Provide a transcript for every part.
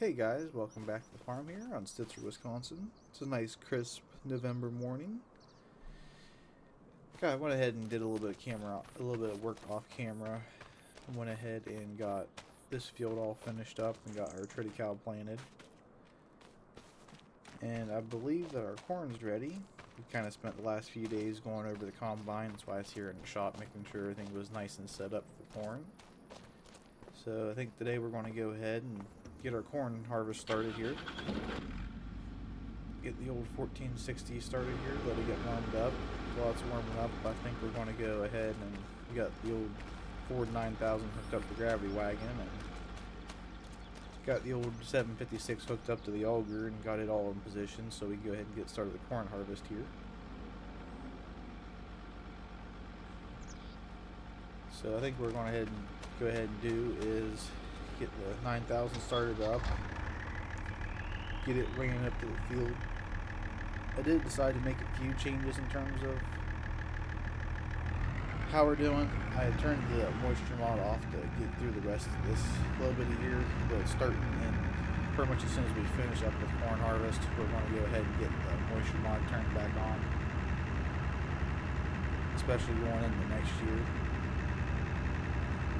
Hey guys, welcome back to the farm here on Stitzer, Wisconsin. It's a nice crisp November morning. I went ahead and did a little bit of work off camera. I went ahead and got this field all finished up and got our triticale planted. And I believe that our corn's ready. We kind of spent the last few days going over the combine. That's why I was here in the shop making sure everything was nice and set up for corn. So I think today we're going to go ahead and get our corn harvest started here. Get the old 1460 started here, let it get warmed up. While it's warming up, I think we're going to go ahead and we got the old Ford 9000 hooked up to the gravity wagon, and got the old 756 hooked up to the auger and got it all in position so we can go ahead and get started with the corn harvest here. So I think what we're going to go ahead and do is get the 9000 started up, get it ringing up to the field. I did decide to make a few changes in terms of how we're doing. I had turned the moisture mod off to get through the rest of this little bit of year, but starting in pretty much as soon as we finish up with corn harvest, we're going to go ahead and get the moisture mod turned back on, especially going into next year.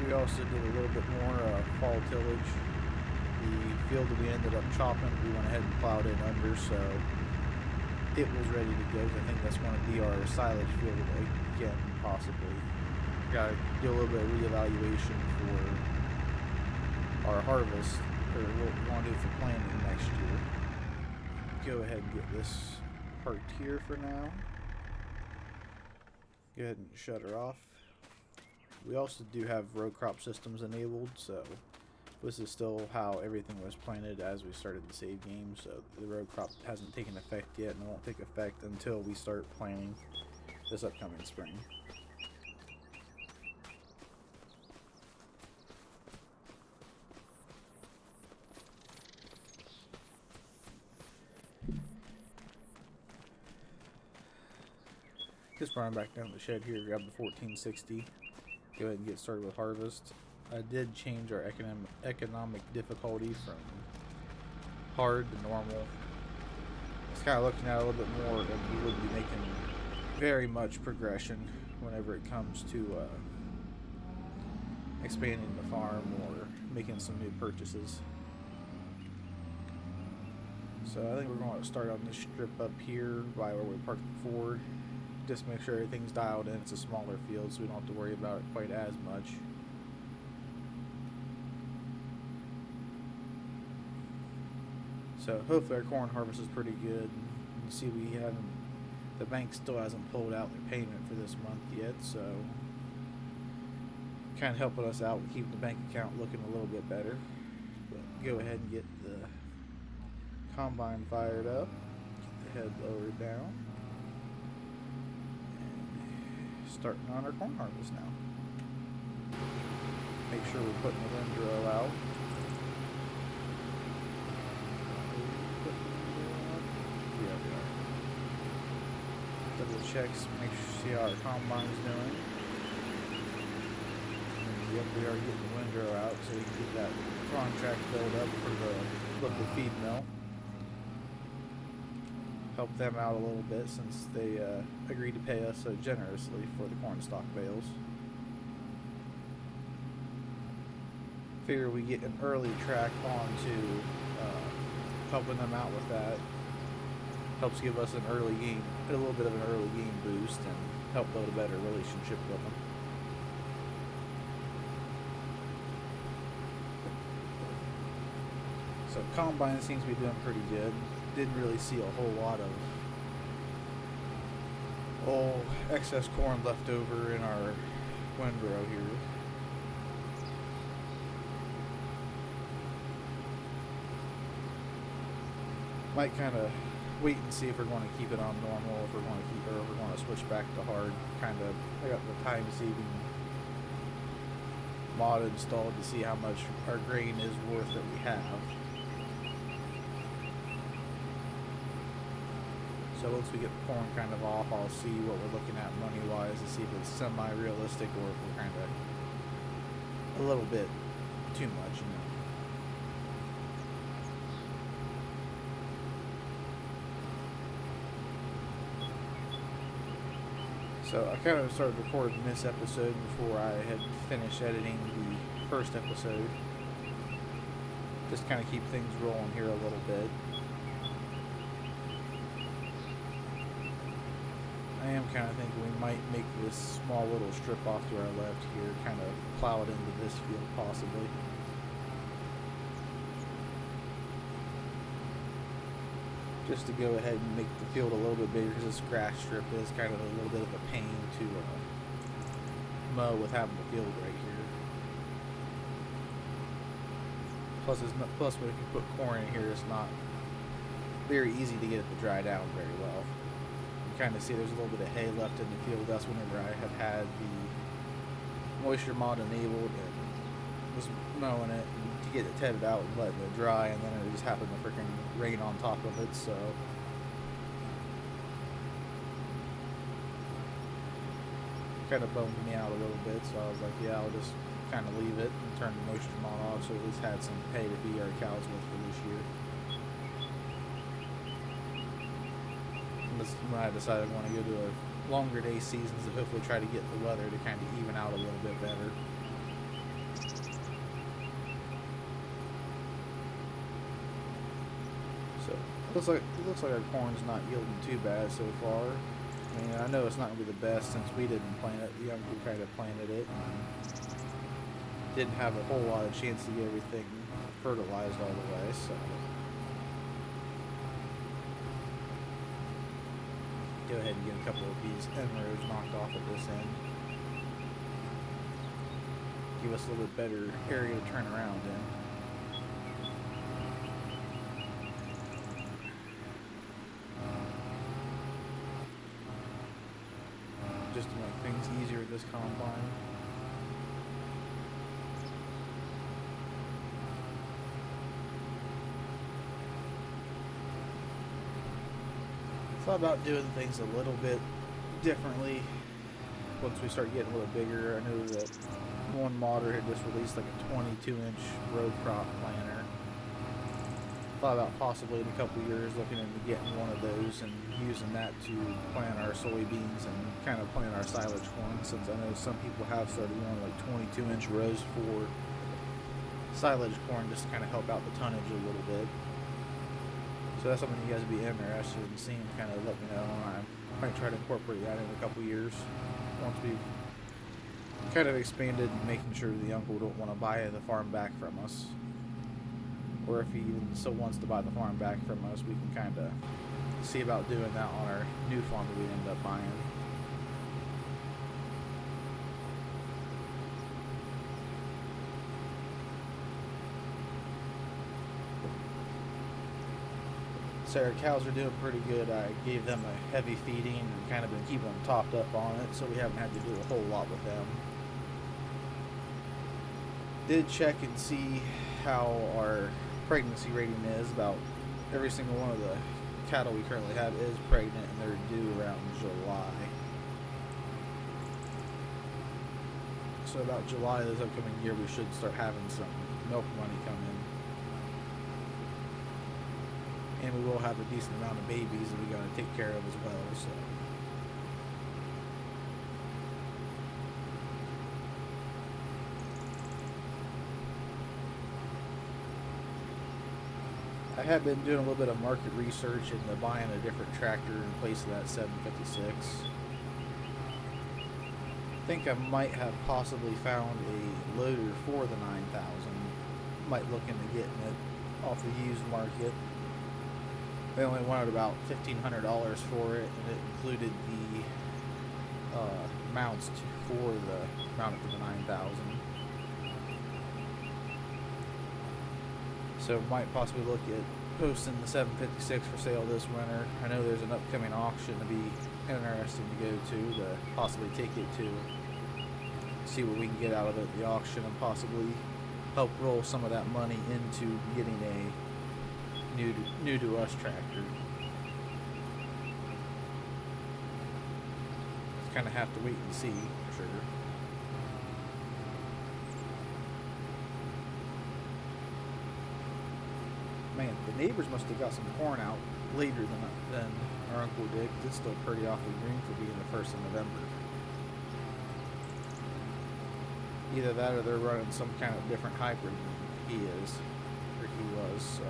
We also did a little bit more fall tillage. The field that we ended up chopping, we went ahead and plowed it under, so it was ready to go. I think that's going to be our silage field again, possibly. Got to do a little bit of reevaluation for our harvest, or what we want to do for planting next year. Go ahead and get this part here for now. Go ahead and shut her off. We also do have row crop systems enabled, so this is still how everything was planted as we started the save game, so the row crop hasn't taken effect yet, and it won't take effect until we start planting this upcoming spring. Just running back down to the shed here, grab the 1460, go ahead and get started with harvest. I did change our economic difficulty from hard to normal. It's kind of looking at it a little bit more, and we would be making very much progression whenever it comes to expanding the farm or making some new purchases. So I think we're going to start on this strip up here by where we parked the Ford. Just make sure everything's dialed in. It's a smaller field, so we don't have to worry about it quite as much. So hopefully our corn harvest is pretty good. You see the bank still hasn't pulled out their payment for this month yet, so kind of helping us out with keeping the bank account looking a little bit better. But go ahead and get the combine fired up, get the head lowered down, and starting on our corn harvest now. Make sure we're putting the windrow out. Double checks, make sure you see how our combine's doing. And yep, we are getting the windrow out so we can get that contract filled up for the local feed mill. Help them out a little bit since they agreed to pay us so generously for the corn stock bales. Figure we get an early track onto helping them out with that. Helps give us a little bit of an early game boost, and help build a better relationship with them. So combine seems to be doing pretty good. Didn't really see a whole lot of excess corn left over in our windrow here. Might kind of wait and see if we're going to keep it on normal, if we're going to switch back to hard. I got the time saving mod installed to see how much our grain is worth that we have. So once we get the corn kind of off, I'll see what we're looking at money-wise to see if it's semi-realistic or if we're kind of a little bit too much, So I kind of started recording this episode before I had finished editing the first episode. Just kind of keep things rolling here a little bit. I am kind of thinking we might make this small little strip off to our left here, kind of plow it into this field possibly. Just to go ahead and make the field a little bit bigger, because this grass strip is kind of a little bit of a pain to mow with having the field right here. Plus, if you put corn in here, it's not very easy to get it to dry down very well. You kind of see there's a little bit of hay left in the field. That's whenever I had the moisture mod enabled and was mowing it to get it tedded out and letting it dry, and then it just happened to freaking rain on top of it, so kind of bummed me out a little bit. So I was like, yeah, I'll just kind of leave it and turn the moisture mod off, so at least had some hay to feed our cows with for this year. And this is when I decided I want to go to a longer day seasons to hopefully try to get the weather to kind of even out a little bit better. So it looks like our corn's not yielding too bad so far. I mean, I know it's not gonna be the best since we didn't plant it. The uncle kind of planted it. Didn't have a whole lot of chance to get everything fertilized all the way, so go ahead and get a couple of these end rows knocked off at this end. Give us a little bit better area to turn around in. Just to make things easier with this combine. Thought about doing things a little bit differently once we start getting a little bigger. I know that one modder had just released like a 22-inch row crop planter. Thought about possibly in a couple years looking into getting one of those and using that to plant our soybeans and kind of plant our silage corn, since I know some people have started going like 22-inch rows for silage corn just to kind of help out the tonnage a little bit. So that's something you guys would be interested in seeing. Kind of let me know. I might try to incorporate that in a couple years once we've kind of expanded and making sure the uncle don't want to buy the farm back from us. Or if he even still wants to buy the farm back from us, we can kind of see about doing that on our new farm that we end up buying. So our cows are doing pretty good. I gave them a heavy feeding and kind of been keeping them topped up on it, so we haven't had to do a whole lot with them. Did check and see how our pregnancy rating is. About every single one of the cattle we currently have is pregnant, and they're due around July. So about July this upcoming year, we should start having some milk money come in. And we will have a decent amount of babies that we got to take care of as well. So I have been doing a little bit of market research and buying a different tractor in place of that 756. I think I might have possibly found a loader for the 9000. Might look into getting it off the used market. They only wanted about $1,500 for it, and it included the mounts for the mount for the 9000. So might possibly look at posting the 756 for sale this winter. I know there's an upcoming auction to be interesting to go to possibly take it to, see what we can get out of it at the auction, and possibly help roll some of that money into getting a new to us tractor. Just kind of have to wait and see for sure. Man, the neighbors must have got some corn out later than our uncle did, 'cause it's still pretty awfully green for being the 1st of November. Either that or they're running some kind of different hybrid than he is, or he was, so.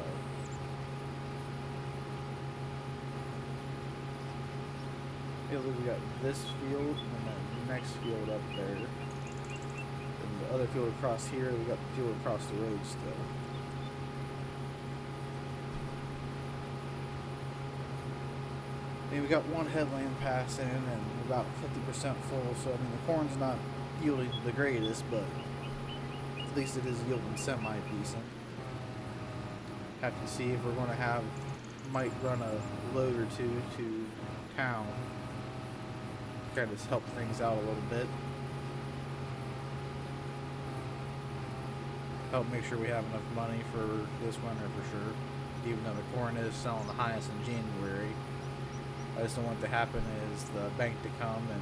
Yeah, look, we got this field, and then the next field up there. And the other field across here, we got the field across the road still. I mean, we got one headland pass in and about 50% full, so I mean the corn's not yielding the greatest, but at least it is yielding semi-decent. Have to see if we're going to might run a load or two to town. Kind of help things out a little bit. Help make sure we have enough money for this winter for sure. Even though the corn is selling the highest in January. I just don't want it to happen is the bank to come and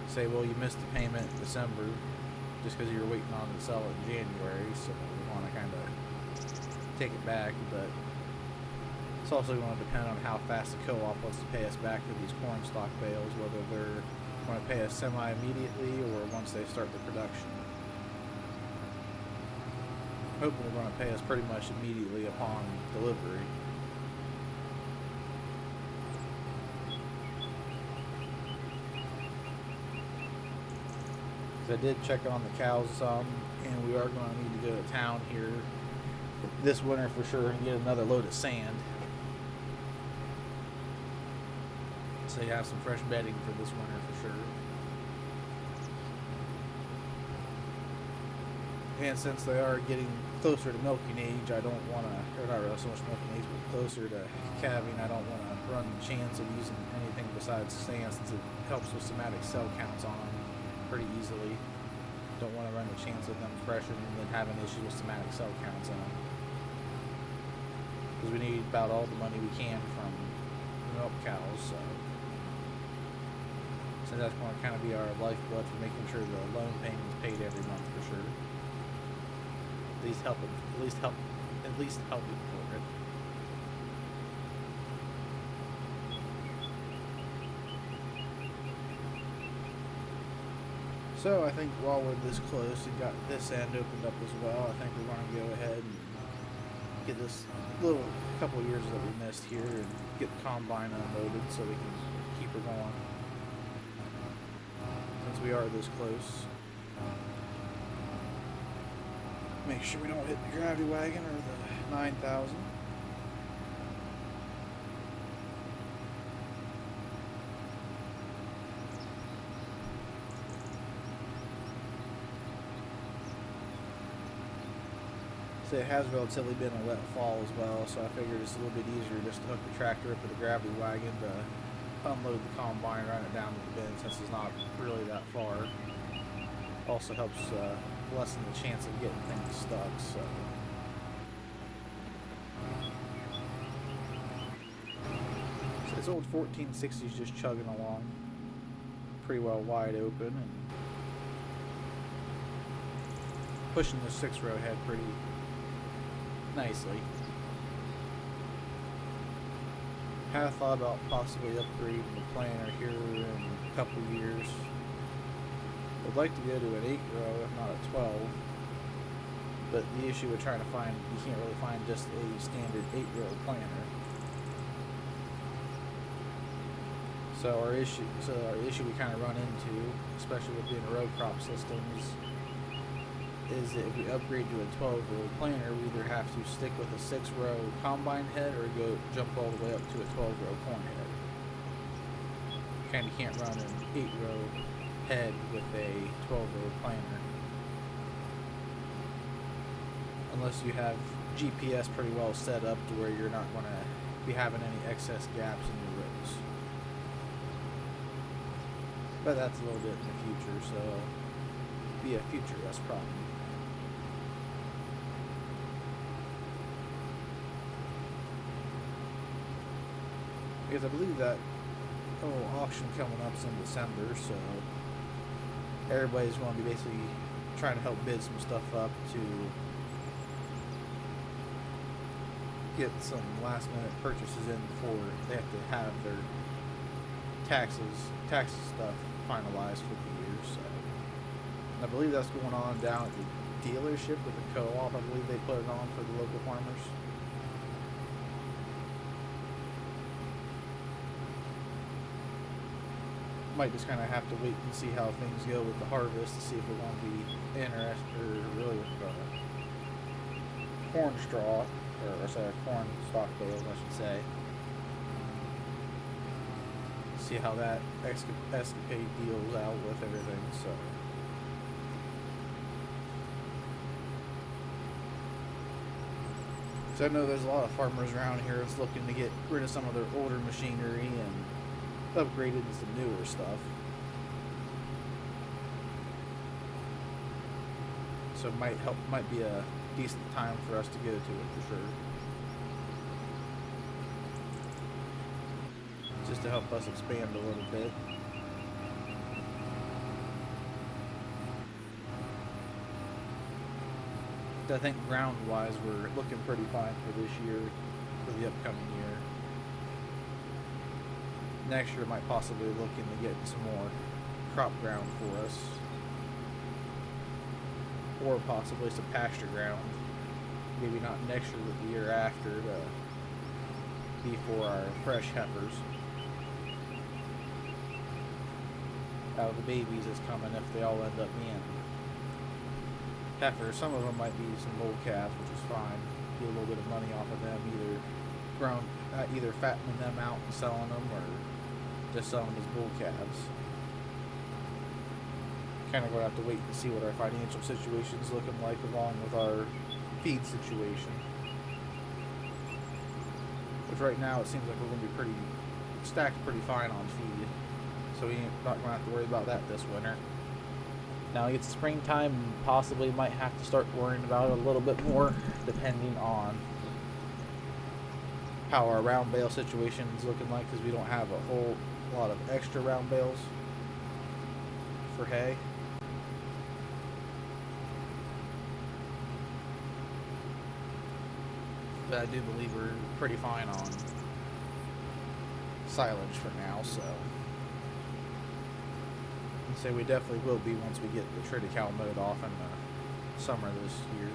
say, well, you missed the payment in December just because you were waiting on it to sell it in January, so we want to kind of take it back, but it's also going to depend on how fast the co-op wants to pay us back for these corn stock bales, whether they're going to pay us semi-immediately or once they start the production. Hoping they're going to pay us pretty much immediately upon delivery. I did check on the cows some, and we are going to need to go to town here this winter for sure and get another load of sand. So you have some fresh bedding for this winter for sure. And since they are getting closer to milking age, I don't want to, or not really so much milking age, but closer to calving, I don't want to run the chance of using anything besides sand since it helps with somatic cell counts on them pretty easily. Don't want to run the chance of them freshening and then having issues with somatic cell counts on them. Because we need about all the money we can from the milk cows, so. So that's going to kind of be our lifeblood for making sure the loan payment is paid every month for sure. At least help for it. So I think while we're this close and got this end opened up as well, I think we're going to go ahead and get this little couple of years that we missed here and get the combine unloaded so we can keep her going. Since we are this close. Make sure we don't hit the gravity wagon or the 9,000. So it has relatively been a wet fall as well, so I figured it's a little bit easier just to hook the tractor up to the gravity wagon to unload the combine, run it down to the bin since it's not really that far. Also helps lessen the chance of getting things stuck, so. So this old 1460 is just chugging along pretty well wide open and pushing the 6-row head pretty nicely. Have thought about possibly upgrading the planter here in a couple of years. I'd like to go to an 8-row, if not a 12. But the issue with trying to find, you can't really find just a standard 8-row planter. So our issue we kind of run into, especially with being a row crop systems, is that if we upgrade to a 12-row planter, we either have to stick with a 6-row combine head or jump all the way up to a 12-row corn head. Kind of can't run an 8-row head with a 12-row planter unless you have GPS pretty well set up to where you're not going to be having any excess gaps in your rows. But that's a little bit in the future, so be a future less problem. Because I believe that auction coming up is in December, so everybody's going to be basically trying to help bid some stuff up to get some last minute purchases in before they have to have their taxes stuff finalized for the year, so And I believe that's going on down at the dealership with the co-op. I believe they put it on for the local farmers. Might just kind of have to wait and see how things go with the harvest to see if we want to be interested, or really with corn straw, or sorry, corn stalk bales, I should say. See how that escapade deals out with everything. So I know there's a lot of farmers around here that's looking to get rid of some of their older machinery and upgrade it to some newer stuff. So it might be a decent time for us to go to it for sure. Just to help us expand a little bit. I think ground-wise we're looking pretty fine for this year, for the upcoming year. Next year might possibly look into getting some more crop ground for us, or possibly some pasture ground. Maybe not next year, but the year after, to be for our fresh heifers. Out of the babies that's coming, if they all end up being heifers. Some of them might be some bull calves, which is fine. Get a little bit of money off of them, either fattening them out and selling them, or just selling them as bull calves. Kind of going to have to wait and see what our financial situation is looking like, along with our feed situation. Which right now it seems like we're going to be stacked pretty fine on feed, so we're not going to have to worry about that this winter. Now it's springtime, possibly might have to start worrying about it a little bit more, depending on how our round bale situation is looking like, because we don't have a whole lot of extra round bales for hay. But I do believe we're pretty fine on silage for now, so I'd say we definitely will be once we get the triticale mowed off in the summer this year.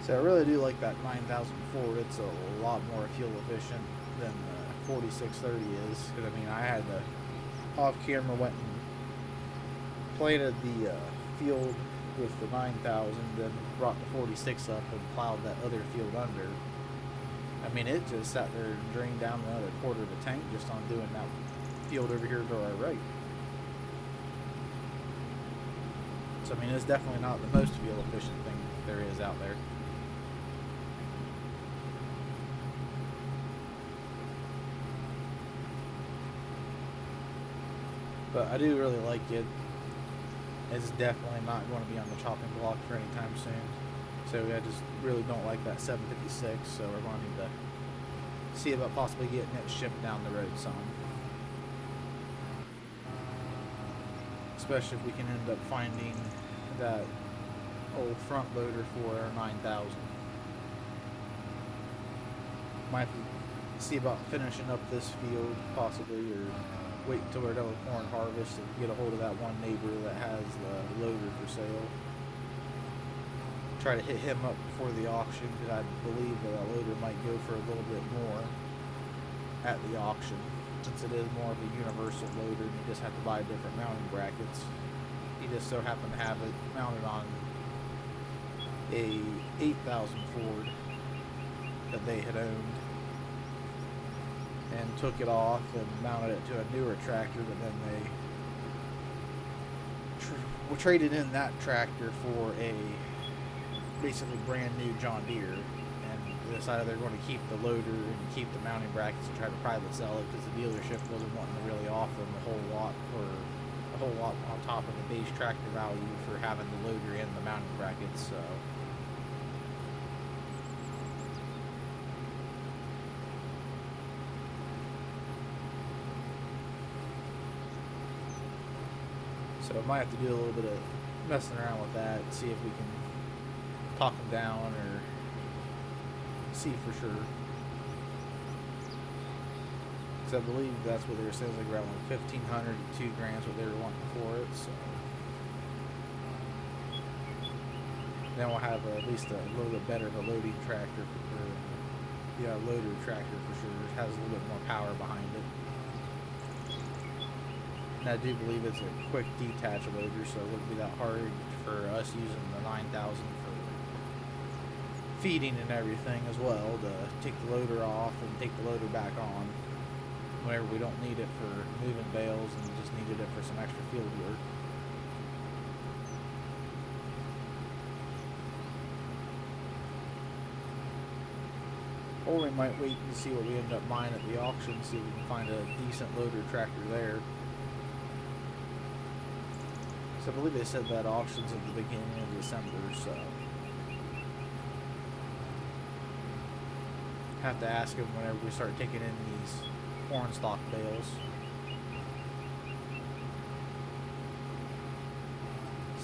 So I really do like that 9000 Ford. It's a lot more fuel efficient than the 4630 is. Because I mean, I had the off camera went and planted the field with the 9000, then brought the 46 up and plowed that other field under. I mean, it just sat there and drained down another quarter of the tank just on doing that field over here to our right. So I mean, it's definitely not the most fuel efficient thing there is out there. But I do really like it. It's definitely not going to be on the chopping block for any time soon. So I just really don't like that 756. So we're going to need to see about possibly getting it shipped down the road some. Especially if we can end up finding that old front loader for our 9000. Might have to see about finishing up this field possibly, or wait until we're done with corn harvest and get a hold of that one neighbor that has the loader for sale. Try to hit him up before the auction, because I believe that loader might go for a little bit more at the auction, since it is more of a universal loader and you just have to buy different mounting brackets. He just so happened to have it mounted on a 8000 Ford that they had owned, and took it off and mounted it to a newer tractor, but then they traded in that tractor for a basically brand new John Deere, and they decided they're going to keep the loader and keep the mounting brackets and try to private sell it, because the dealership wasn't wanting to really offer them a whole lot on top of the base tractor value for having the loader and the mounting brackets. So I might have to do a little bit of messing around with that, see if we can talk them down or see for sure. Because I believe that's what they were saying, like around like 1,500 to 2 grand what they were wanting for it. So then we'll have at least a little bit better of a loading tractor, loader tractor for sure. It has a little bit more power behind it. And I do believe it's a quick detach loader, so it wouldn't be that hard for us using the 9,000 for feeding and everything as well, to take the loader off and take the loader back on whenever we don't need it for moving bales and just needed it for some extra field work. Or we might wait and see what we end up buying at the auction, see if we can find a decent loader tractor there. So I believe they said that auction's at the beginning of December, so have to ask them whenever we start taking in these corn stalk bales.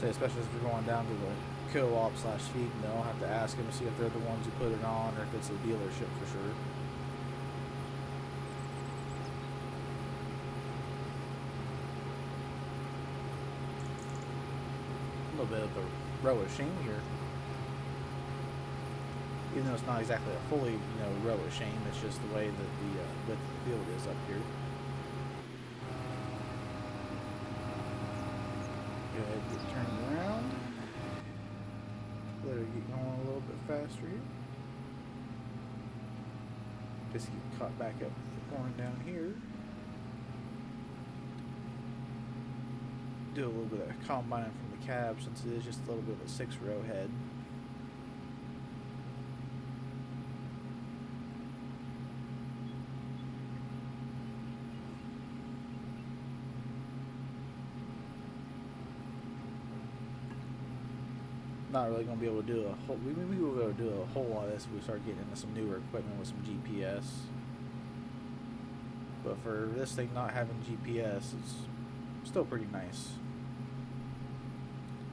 Say, especially as we're going down to the co-op / feed mill, have to ask them to see if they're the ones who put it on or if it's a dealership for sure. A little bit of a row of shame here. Even though it's not exactly a fully, row of shame, it's just the way that the width of the field is up here. Go ahead and get turned around. Let her get going a little bit faster here. Just get caught back up with the corn down here. Do a little bit of combining from the cab since it is just a little bit of a 6-row head. Not really going to be able to do a whole, we will be able to do a whole lot of this if we start getting into some newer equipment with some GPS. But for this thing not having GPS, it's still pretty nice.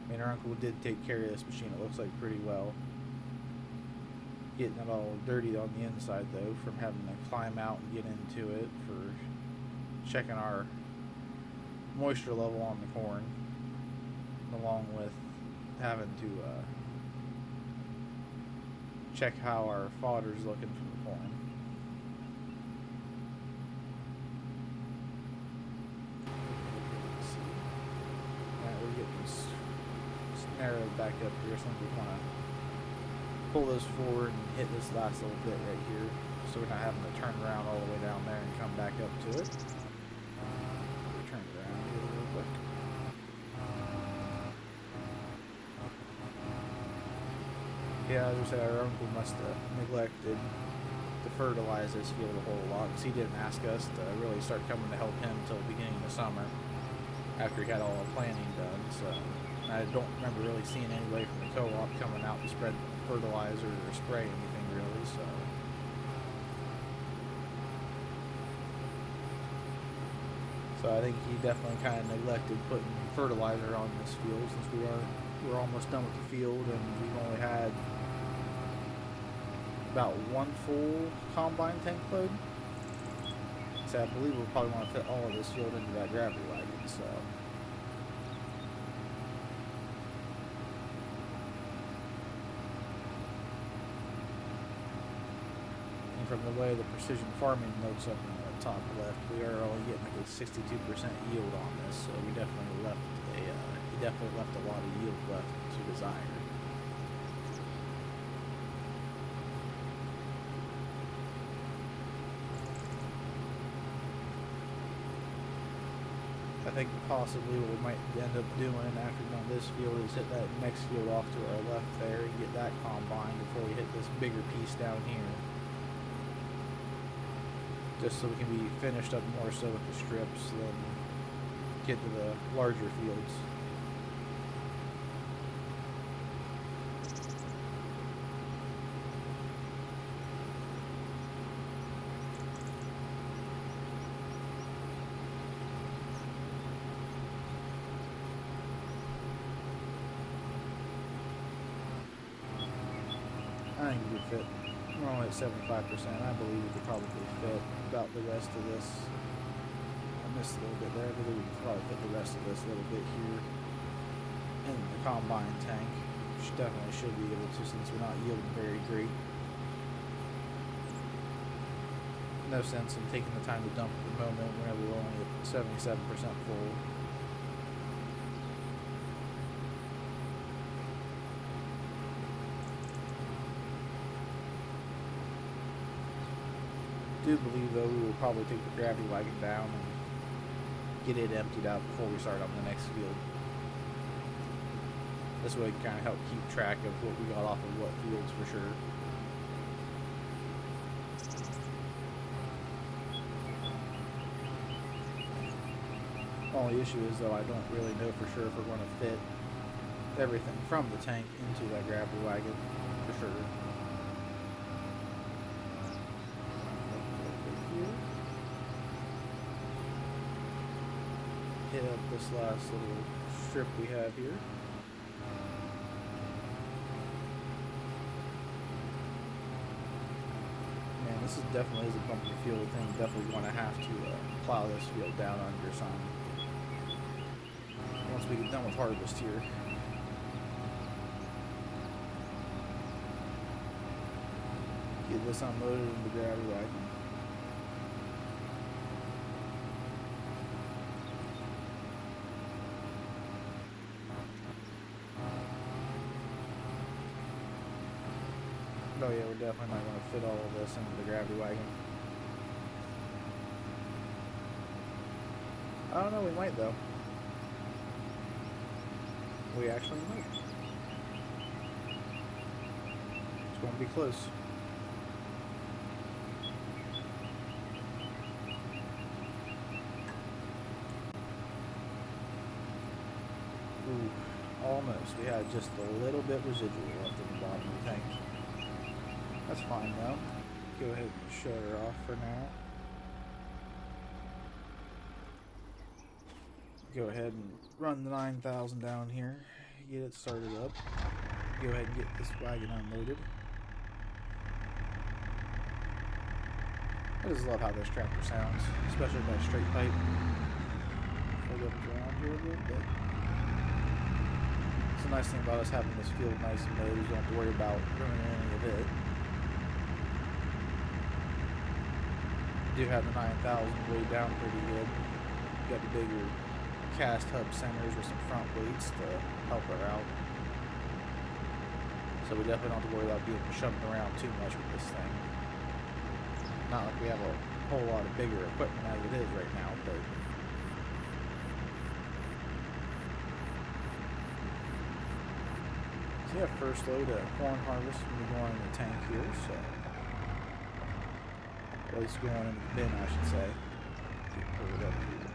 I mean, our uncle did take care of this machine, it looks like pretty well. Getting it all dirty on the inside though, from having to climb out and get into it, for checking our moisture level on the corn, along with having to check how our fodder's looking from the corn. Alright, we're getting narrowed back up here, so we want to pull this forward and hit this last little bit right here, so we're not having to turn around all the way down there and come back up to it. Turn it around here real quick. Yeah, as I said, our uncle must have neglected to fertilize this field a whole lot, because he didn't ask us to really start coming to help him until the beginning of the summer, after he had all the planting done. So I don't remember really seeing anybody from the co-op coming out to spread fertilizer or spray anything really. So I think he definitely kind of neglected putting fertilizer on this field, since we're almost done with the field and we've only had about one full combine tank load. So I believe we'll probably want to fit all of this field into that gravity wagon. So and from the way the precision farming notes up in the top left, we are only getting like a 62% yield on this. So we definitely left a lot of yield left to desire. I think possibly what we might end up doing after we're done this field is hit that next field off to our left there and get that combine before we hit this bigger piece down here. Just so we can be finished up more so with the strips than get to the larger fields. We're only at 75%. I believe we could probably fit about the rest of this. I missed a little bit there. I believe we could probably fit the rest of this little bit here in the combine tank. Which definitely should be able to, since we're not yielding very great. No sense in taking the time to dump at the moment whenever we're only at 77% full. I do believe though we will probably take the gravity wagon down and get it emptied out before we start on the next field. This way we can kind of help keep track of what we got off of what fields for sure. Only issue is though I don't really know for sure if we're going to fit everything from the tank into that gravity wagon for sure. Hit up this last little strip we have here. Man, this is definitely is a bumpy field thing. Definitely want to have to plow this field down under some. Once we get done with harvest here. Get this unloaded in the gravity wagon. Oh yeah, we're definitely not going to fit all of this into the gravity wagon. I don't know, we might though. We actually might. It's going to be close. Ooh, almost. We had just a little bit residual left in the bottom of the tank. That's fine though. Go ahead and shut her off for now. Go ahead and run the 9,000 down here. Get it started up. Go ahead and get this wagon unloaded. I just love how this tractor sounds, especially with that straight pipe. Hold up around here a little bit. It's a nice thing about us having this field nice and mowed. You don't have to worry about ruining any of it. Do have the 9,000 weighed down pretty good. Got the bigger cast hub centers with some front weights to help her out. So we definitely don't have to worry about being shoved around too much with this thing. Not like we have a whole lot of bigger equipment as it is right now, but so yeah, first load of corn harvest will be going in the tank here, so at least going in the bin, I should say. Pull it up here.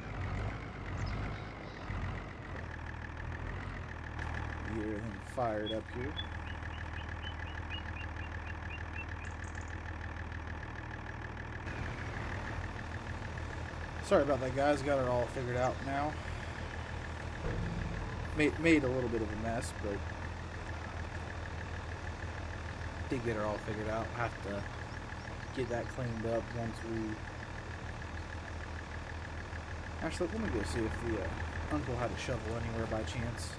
Get everything fired up here. Sorry about that, guys. Got it all figured out now. Made a little bit of a mess, but did get it all figured out. Have to get that cleaned up once we... Actually, let me go see if the uncle had a shovel anywhere by chance.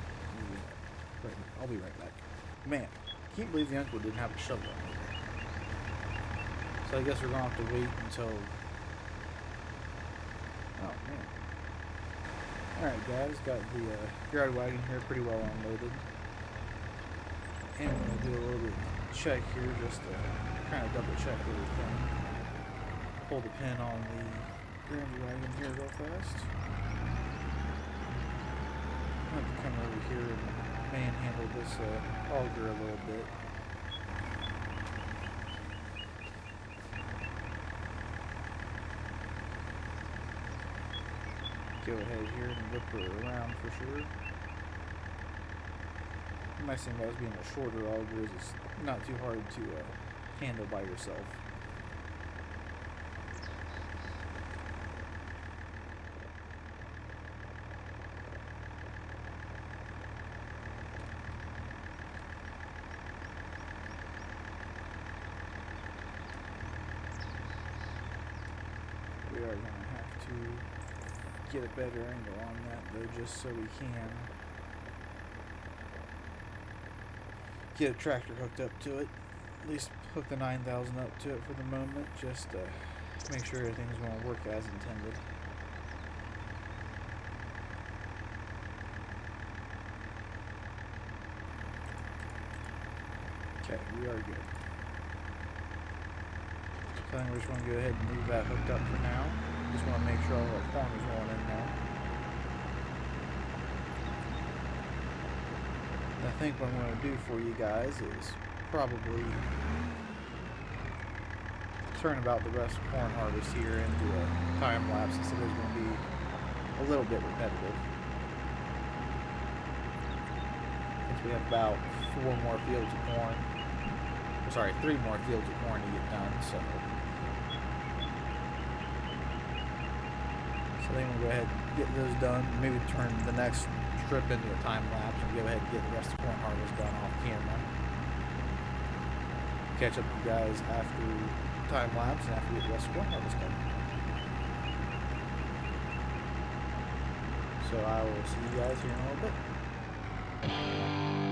I'll be right back. Man, can't believe the uncle didn't have a shovel anywhere. So I guess we're gonna have to wait until... Oh man. Alright guys, got the yard wagon here pretty well unloaded. And I'm gonna do a little bit of check here just to kind of double check everything. Pull the pin on the gravity wagon here real fast. I'm gonna have to come over here and manhandle this auger a little bit. Go ahead here and whip her around for sure. The nice thing about this being a shorter auger is it's not too hard to handle by yourself. We are going to have to get a better angle on that though, just so we can get a tractor hooked up to it. At least hook the 9000 up to it for the moment, just to make sure everything's going to work as intended. Okay, we are good. So I think we're just going to go ahead and leave that hooked up for now. Just want to make sure all our corn is going in there. I think what I'm going to do for you guys is probably turn about the rest of corn harvest here into a time lapse, since it is going to be a little bit repetitive. Since we have about 4 more fields of corn, or sorry, 3 more fields of corn to get done, so then we'll go ahead and get those done, maybe turn the next strip into a time lapse and go ahead and get the rest of the corn harvest done off camera. Catch up with you guys after time lapse and after we get the rest of the corn harvest done. So I will see you guys here in a little bit.